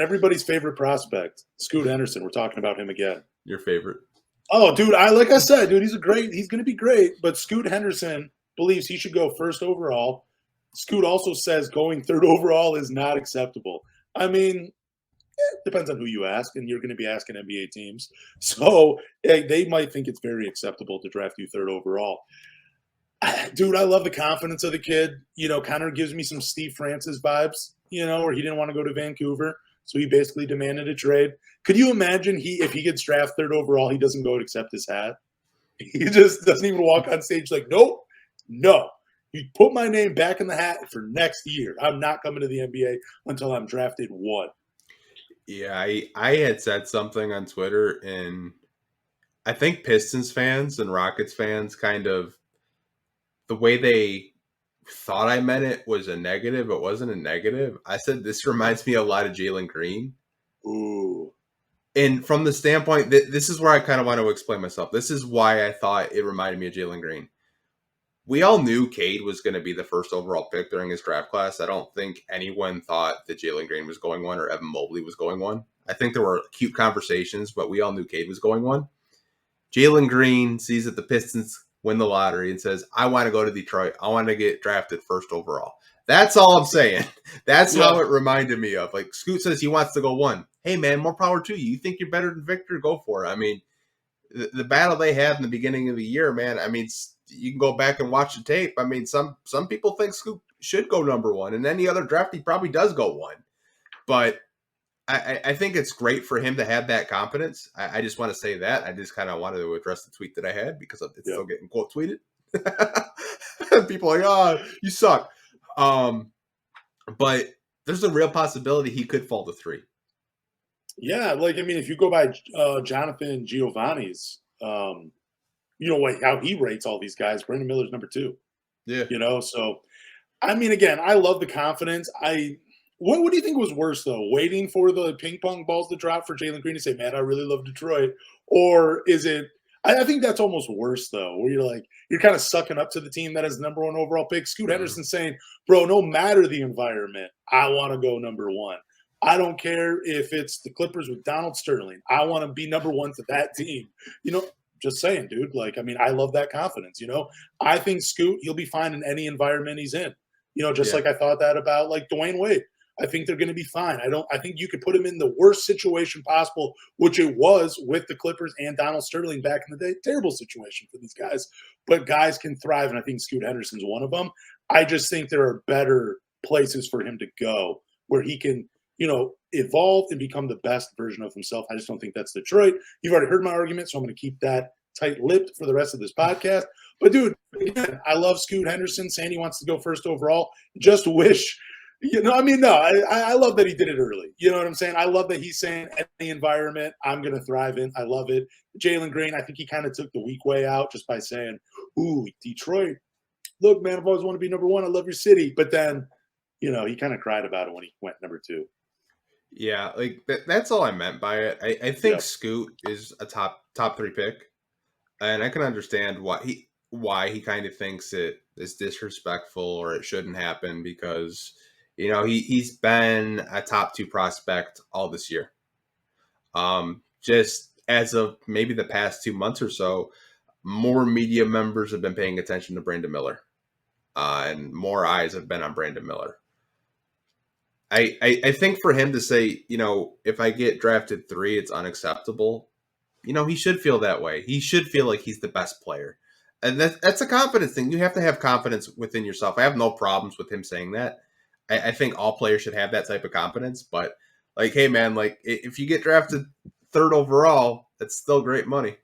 everybody's favorite prospect, Scoot Henderson. We're talking about him again. Your favorite? Oh, dude, like I said, dude, he's going to be great. But Scoot Henderson believes he should go first overall. Scoot also says going third overall is not acceptable. I mean, it depends on who you ask, and you're going to be asking NBA teams. So they might think it's very acceptable to draft you third overall. Dude, I love the confidence of the kid. Kind of gives me some Steve Francis vibes, where he didn't want to go to Vancouver. So he basically demanded a trade. Could you imagine if he gets drafted third overall, he doesn't go and accept his hat? He just doesn't even walk on stage like, nope, no. You put my name back in the hat for next year. I'm not coming to the NBA until I'm drafted 1. Yeah, I had said something on Twitter, and I think Pistons fans and Rockets fans kind of, the way they thought I meant it was a negative. It wasn't a negative. I said this reminds me a lot of Jalen Green. Ooh. And from the standpoint, this is where I kind of want to explain myself. This is why I thought it reminded me of Jalen Green. We all knew Cade was going to be the first overall pick during his draft class. I don't think anyone thought that Jalen Green was going 1 or Evan Mobley was going 1. I think there were cute conversations, but we all knew Cade was going 1. Jalen Green sees that the Pistons win the lottery and says, I want to go to Detroit. I want to get drafted first overall. That's all I'm saying. That's how it reminded me of. Like, Scoot says he wants to go 1. Hey, man, more power to you. You think you're better than Victor? Go for it. I mean, the battle they had in the beginning of the year, man, I mean, you can go back and watch the tape. I mean, some people think Scoot should go number 1, and any other draft he probably does go 1. But I think it's great for him to have that confidence. I just want to say that. I just kind of wanted to address the tweet that I had because it's still getting quote tweeted. People are like, oh, you suck. But there's a real possibility he could fall to 3. Yeah, if you go by Jonathan Giovanni's, how he rates all these guys, Brandon Miller's number 2. Yeah. So, I mean, again, I love the confidence. What do you think was worse, though? Waiting for the ping pong balls to drop for Jalen Green to say, man, I really love Detroit? Or is it – I think that's almost worse, though, where you're kind of sucking up to the team that has the number 1 overall pick. Scoot Henderson saying, bro, no matter the environment, I want to go number 1. I don't care if it's the Clippers with Donald Sterling. I want to be number 1 to that team. Just saying, dude. I love that confidence, I think Scoot, he'll be fine in any environment he's in. Like I thought that about, Dwayne Wade. I think they're going to be fine. I think you could put him in the worst situation possible, which it was with the Clippers and Donald Sterling back in the day. Terrible situation for these guys. But guys can thrive, and I think Scoot Henderson's one of them. I just think there are better places for him to go where he can evolve and become the best version of himself. I just don't think that's Detroit. You've already heard my argument, so I'm going to keep that tight-lipped for the rest of this podcast. But, dude, again, I love Scoot Henderson saying he wants to go first overall. Just wish – I love that he did it early. You know what I'm saying? I love that he's saying any environment I'm going to thrive in. I love it. Jalen Green, I think he kind of took the weak way out just by saying, ooh, Detroit, look, man, I've always wanted to be number 1. I love your city. But then, he kind of cried about it when he went number 2. Yeah, that's all I meant by it. I think Scoot is a top 3 pick, and I can understand why he kind of thinks it is disrespectful or it shouldn't happen because he's been a top 2 prospect all this year. Just as of maybe the past 2 months or so, more media members have been paying attention to Brandon Miller, and more eyes have been on Brandon Miller. I think for him to say, if I get drafted 3, it's unacceptable. He should feel that way. He should feel like he's the best player. And that's a confidence thing. You have to have confidence within yourself. I have no problems with him saying that. I think all players should have that type of confidence. But, hey, man, if you get drafted 3rd overall, that's still great money.